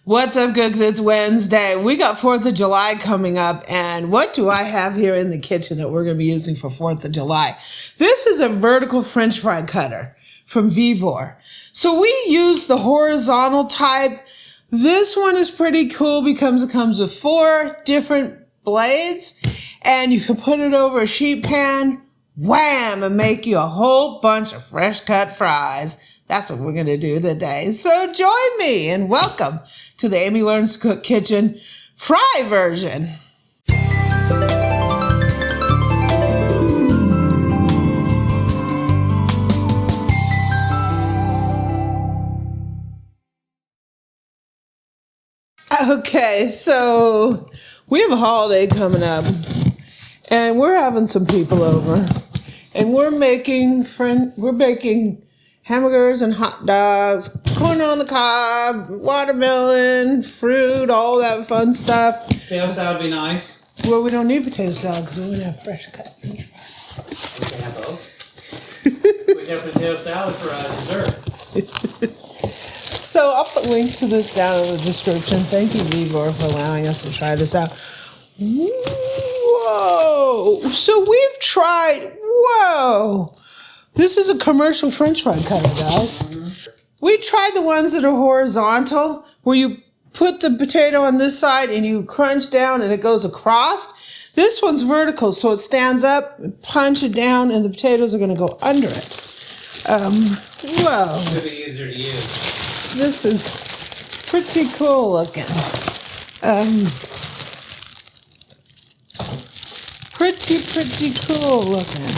What's up, cooks? It's Wednesday. We got 4th of July coming up, and what do I have here in the kitchen that we're going to be using for 4th of July? This is a vertical French fry cutter from Vevor. So we use the horizontal type. This one is pretty cool because it comes with 4 different blades, and you can put it over a sheet pan, wham, and make you a whole bunch of fresh cut fries. That's what we're going to do today. So join me and welcome to the Amy Learns to Cook kitchen fry version. Okay, so we have a holiday coming up and we're having some people over and we're baking hamburgers and hot dogs, corn on the cob, watermelon, fruit, all that fun stuff. Potato salad would be nice. Well, we don't need potato salad because we're going to have fresh cut French fries. We can have both. We can have potato salad for dessert. So I'll put links to this down in the description. Thank you, Vevor, for allowing us to try this out. Whoa! So we've tried, whoa! This is a commercial French fry cutter, guys. We tried the ones that are horizontal, where you put the potato on this side and you crunch down and it goes across. This one's vertical, so it stands up, punch it down, and the potatoes are going to go under it. Whoa. It's going to be easier to use. This is pretty cool looking. Pretty cool looking.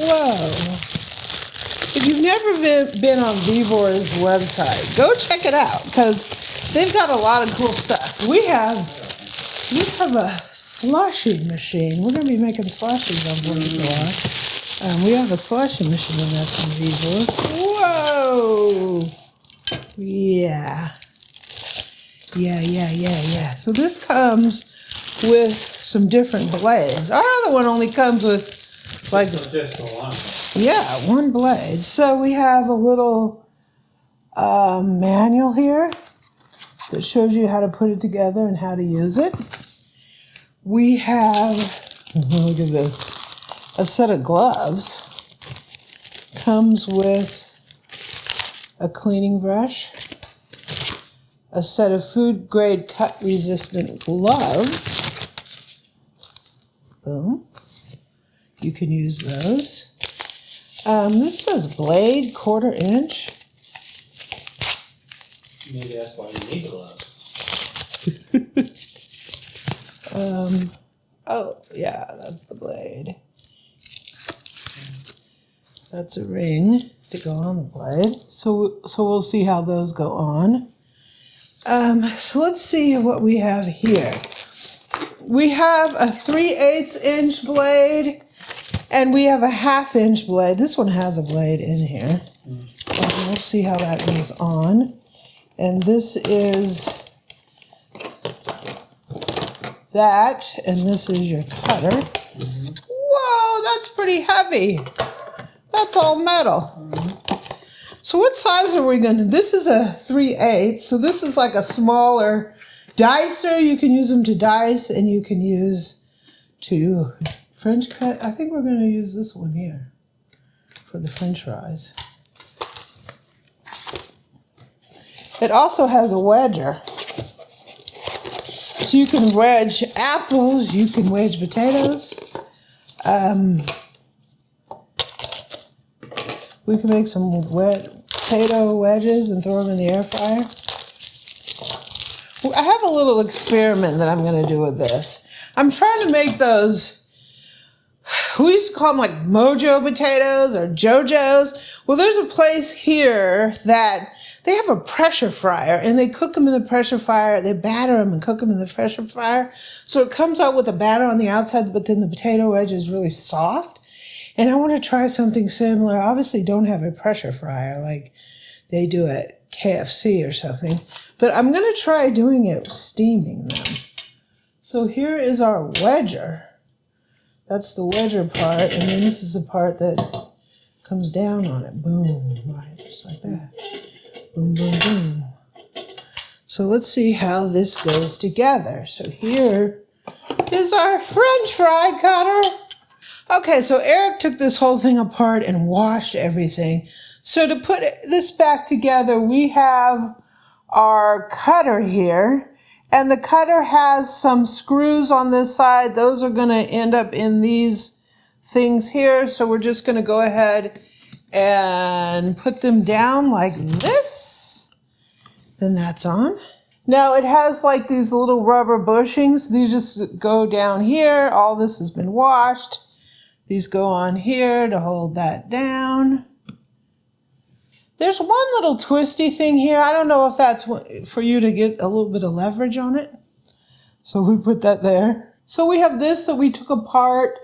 Whoa. If you've never been on Vevor's website, go check it out because they've got a lot of cool stuff. We have a slushing machine. We're going to be making slushies on 4th of July. We have a slushing machine that's from Vevor. Whoa! Yeah. So this comes with some different blades. Our other one only comes with like just one. Yeah, one blade. So we have a little manual here that shows you how to put it together and how to use it. We have, look at this, a set of gloves. Comes with a cleaning brush, a set of food grade cut resistant gloves. Boom. You can use those. This says blade, 1/4 inch. Maybe that's why you need gloves. Oh, yeah, that's the blade. That's a ring to go on the blade. So we'll see how those go on. So let's see what we have here. We have a 3/8 inch blade. And we have a 1/2 inch blade. This one has a blade in here. And we'll see how that goes on. And this is that. And this is your cutter. Whoa, that's pretty heavy. That's all metal. So what size are we going to? This is a 3/8. So this is like a smaller dicer. You can use them to dice and you can use to French cut. I think we're going to use this one here for the French fries. It also has a wedger. So you can wedge apples, you can wedge potatoes. We can make some potato wedges and throw them in the air fryer. I have a little experiment that I'm going to do with this. I'm trying to make those, we used to call them like mojo potatoes or JoJo's. Well, there's a place here that they have a pressure fryer and they cook them in the pressure fryer. They batter them and cook them in the pressure fryer. So it comes out with a batter on the outside, but then the potato wedge is really soft. And I want to try something similar. Obviously don't have a pressure fryer like they do at KFC or something. But I'm going to try doing it steaming them. So here is our wedger. That's the wedger part, and then this is the part that comes down on it. Boom, right, just like that. Boom, boom, boom. So let's see how this goes together. So here is our French fry cutter. Okay, so Eric took this whole thing apart and washed everything. So to put this back together, we have our cutter here. And the cutter has some screws on this side. Those are going to end up in these things here. So we're just going to go ahead and put them down like this. Then that's on. Now it has like these little rubber bushings. These just go down here. All this has been washed. These go on here to hold that down. There's one little twisty thing here. I don't know if that's for you to get a little bit of leverage on it. So we put that there. So we have this that we took apart.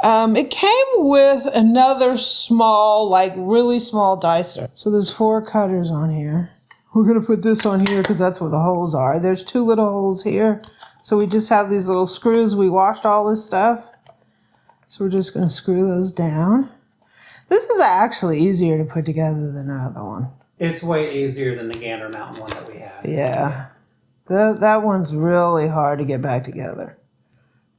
It came with another small, like really small dicer. So there's 4 cutters on here. We're going to put this on here because that's where the holes are. There's 2 little holes here. So we just have these little screws. We washed all this stuff. So we're just going to screw those down. This is actually easier to put together than the other one. It's way easier than the Gander Mountain one that we had. Yeah. That one's really hard to get back together.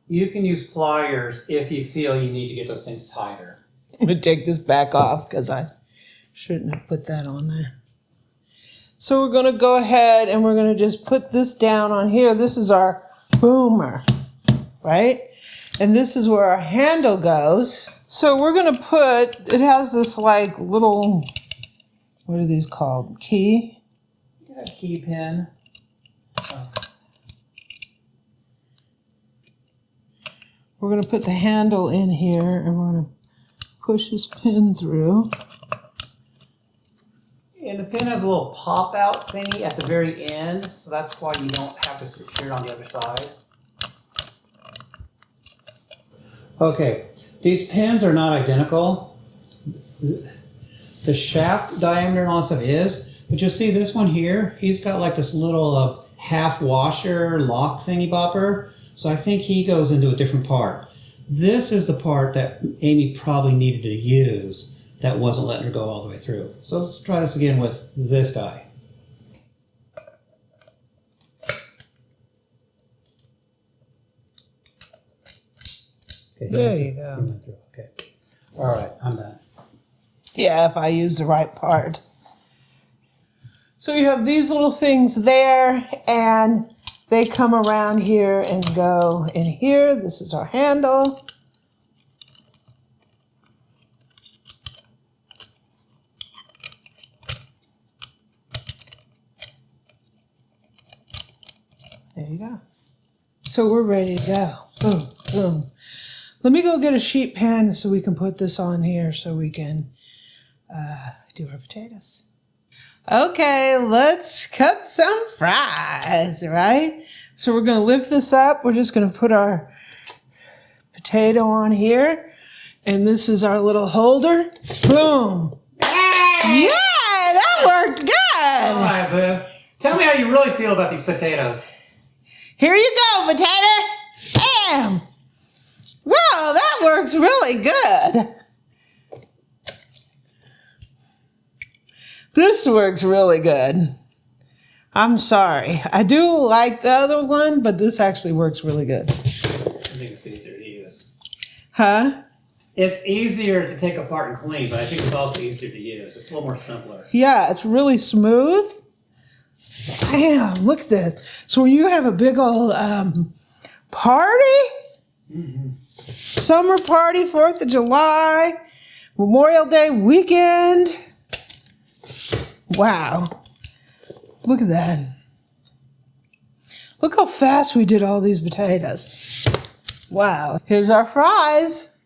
You can use pliers if you feel you need to get those things tighter. I'm going to take this back off because I shouldn't have put that on there. So we're going to go ahead and we're going to just put this down on here. This is our boomer, right? And this is where our handle goes. So we're going to put, it has this like little, what are these called? Key? Yeah, key pin. Oh. We're going to put the handle in here and we're going to push this pin through. And the pin has a little pop-out thingy at the very end, so that's why you don't have to secure it on the other side. Okay, these pins are not identical. The shaft diameter and all that stuff is, but you'll see this one here, he's got like this little half washer lock thingy bopper, so I think he goes into a different part. This is the part that Amy probably needed to use that wasn't letting her go all the way through. So let's try this again with this guy. Okay, there you go. Okay. All right, I'm done. Yeah, if I use the right part. So you have these little things there, and they come around here and go in here. This is our handle. There you go. So we're ready to go. Boom, boom. Let me go get a sheet pan so we can put this on here so we can do our potatoes. Okay, let's cut some fries, right? So we're going to lift this up. We're just going to put our potato on here. And this is our little holder. Boom. Yeah, that worked good. All right, Boo. Tell me how you really feel about these potatoes. Here you go, potato. Bam. Wow, that works really good. This works really good. I'm sorry. I do like the other one, but this actually works really good. I think it's easier to use. Huh? It's easier to take apart and clean, but I think it's also easier to use. It's a little more simpler. Yeah, it's really smooth. Bam, look at this. So when you have a big old party, summer party, 4th of July, Memorial Day weekend. Wow. Look at that. Look how fast we did all these potatoes. Wow. Here's our fries.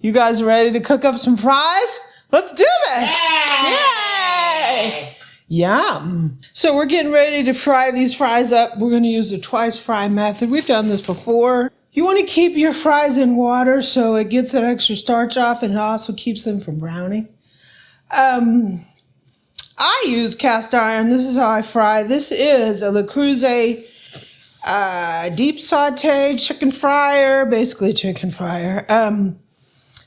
You guys ready to cook up some fries? Let's do this. Yay! Yum. So we're getting ready to fry these fries up. We're going to use the twice fry method. We've done this before. You want to keep your fries in water so it gets that extra starch off and it also keeps them from browning. I use cast iron. This is how I fry. This is a Le Creuset deep saute chicken fryer, basically chicken fryer.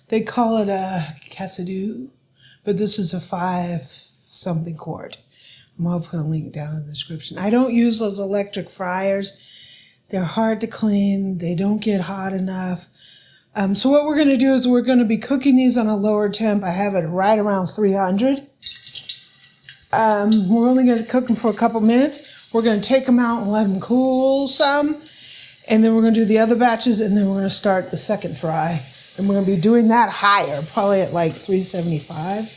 They call it a Cassidou, but this is a 5-something quart. I'll put a link down in the description. I don't use those electric fryers. They're hard to clean. They don't get hot enough. So what we're going to do is we're going to be cooking these on a lower temp. I have it right around 300. We're only going to cook them for a couple minutes. We're going to take them out and let them cool some. And then we're going to do the other batches, and then we're going to start the second fry. And we're going to be doing that higher, probably at like 375.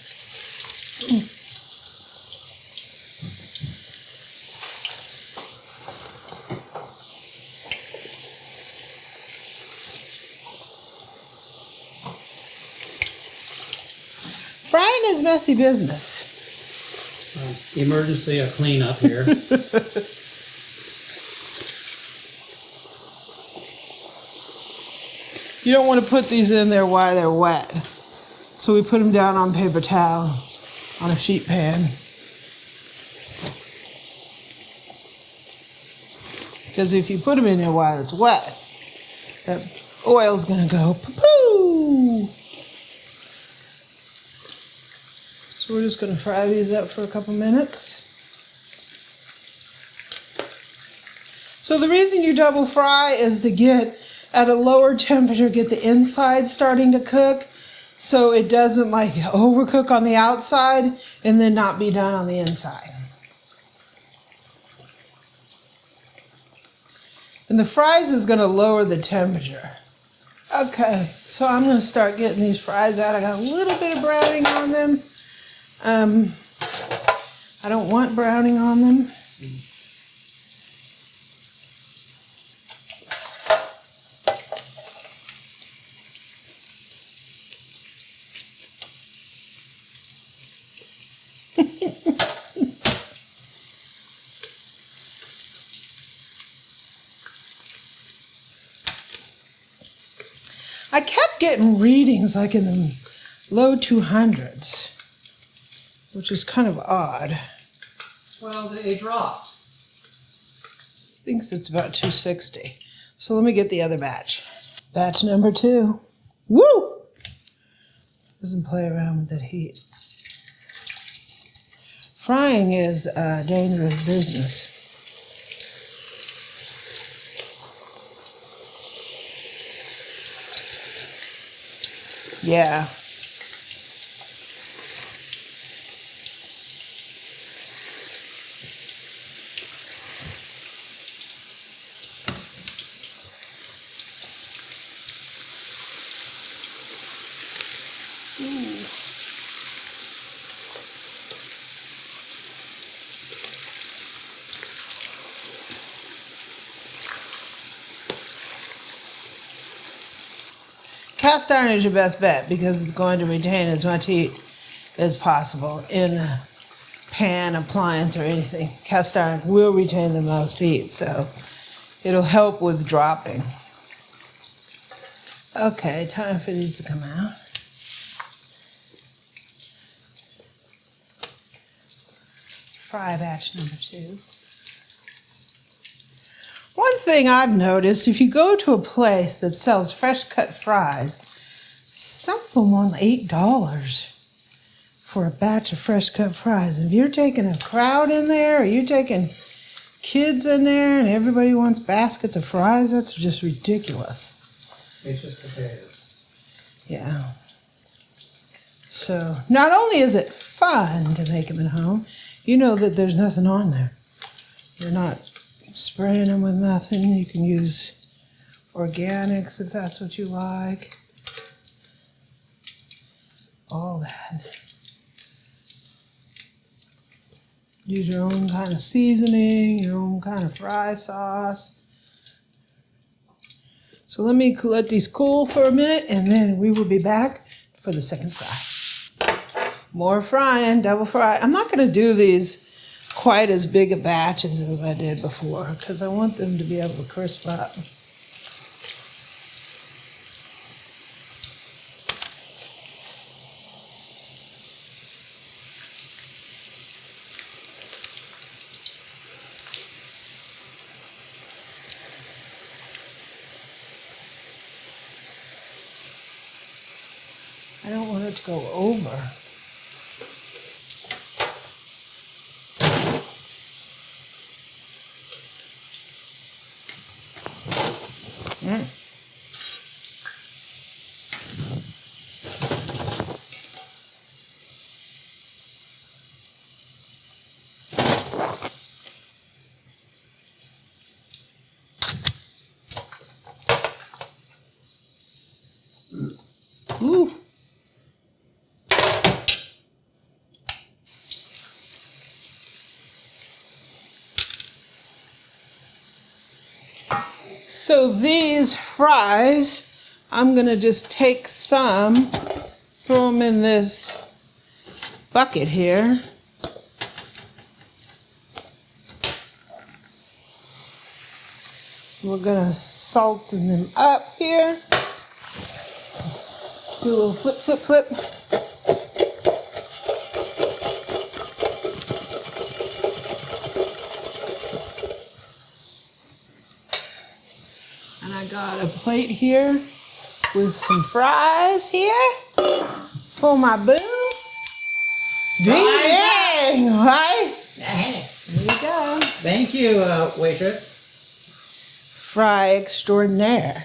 Frying is messy business. Emergency, a cleanup here. You don't want to put these in there while they're wet. So we put them down on paper towel on a sheet pan. Because if you put them in there while it's wet, that oil's going to go poo-poo. So we're just going to fry these up for a couple minutes. So the reason you double fry is to get at a lower temperature, get the inside starting to cook so it doesn't like overcook on the outside and then not be done on the inside. And the fries is going to lower the temperature. Okay, so I'm going to start getting these fries out. I got a little bit of browning on them. I don't want browning on them. I kept getting readings like in the low 200s, which is kind of odd. Well, they dropped. Thinks it's about 260. So let me get the other batch. Batch number 2. Woo! Doesn't play around with that heat. Frying is a dangerous business. Yeah. Cast iron is your best bet because it's going to retain as much heat as possible in a pan, appliance, or anything. Cast iron will retain the most heat, so it'll help with dropping. Okay, time for these to come out. Fry batch number 2. One thing I've noticed, if you go to a place that sells fresh cut fries, some of them want $8 for a batch of fresh cut fries. If you're taking a crowd in there, or you're taking kids in there, and everybody wants baskets of fries, that's just ridiculous. It's just potatoes. Yeah. So not only is it fun to make them at home, you know that there's nothing on there. You're not spraying them with nothing. You can use organics if that's what you like. All that. Use your own kind of seasoning, your own kind of fry sauce. So let me let these cool for a minute and then we will be back for the second fry. More frying, double fry. I'm not going to do these quite as big a batches as I did before because I want them to be able to crisp up. I don't want it to go over. Ooh. So these fries, I'm gonna just take some, throw them in this bucket here. We're gonna salten them up here. Do a little flip, flip, flip. And I got a plate here with some fries here for my boo. Dang, right? There you go. Thank you, waitress. Fry extraordinaire.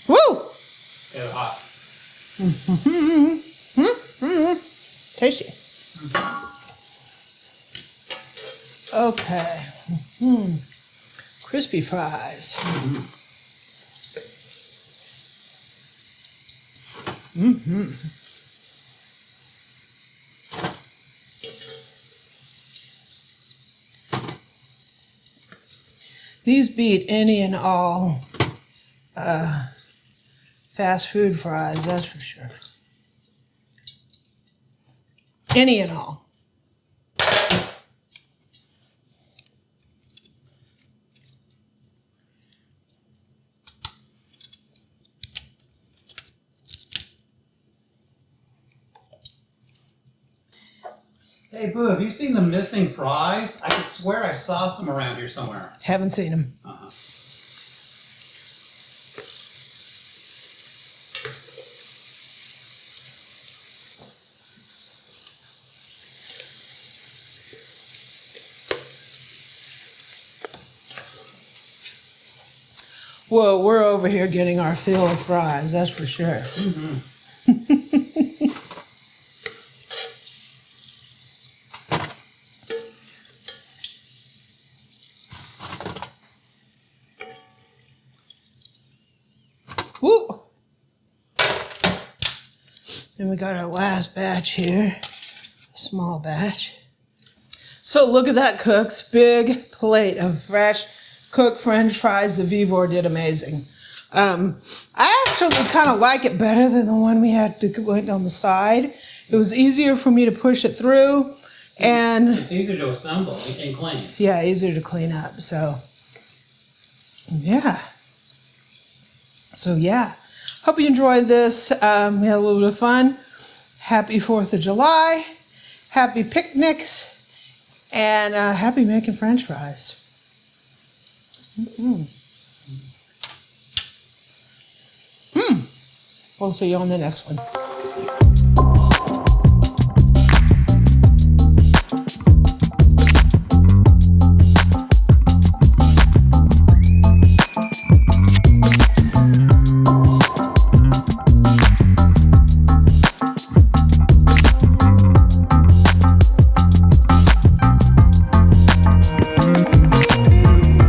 Woo! They're hot. Tasty. Okay. Crispy fries. These beat any and all fast food fries, that's for sure. Any and all. Hey, Boo, have you seen the missing fries? I could swear I saw some around here somewhere. Haven't seen them. Well, we're over here getting our fill of fries, that's for sure. Woo! And we got our last batch here, a small batch. So look at that, cooks. Big plate of fresh cooked French fries. The Vevor did amazing. I actually kind of like it better than the one we had to went on the side. It was easier for me to push it through, and it's easier to assemble and clean. Yeah, easier to clean up. So yeah. So yeah. Hope you enjoyed this. We had a little bit of fun. Happy 4th of July. Happy picnics. And happy making French fries. We'll see you on the next one.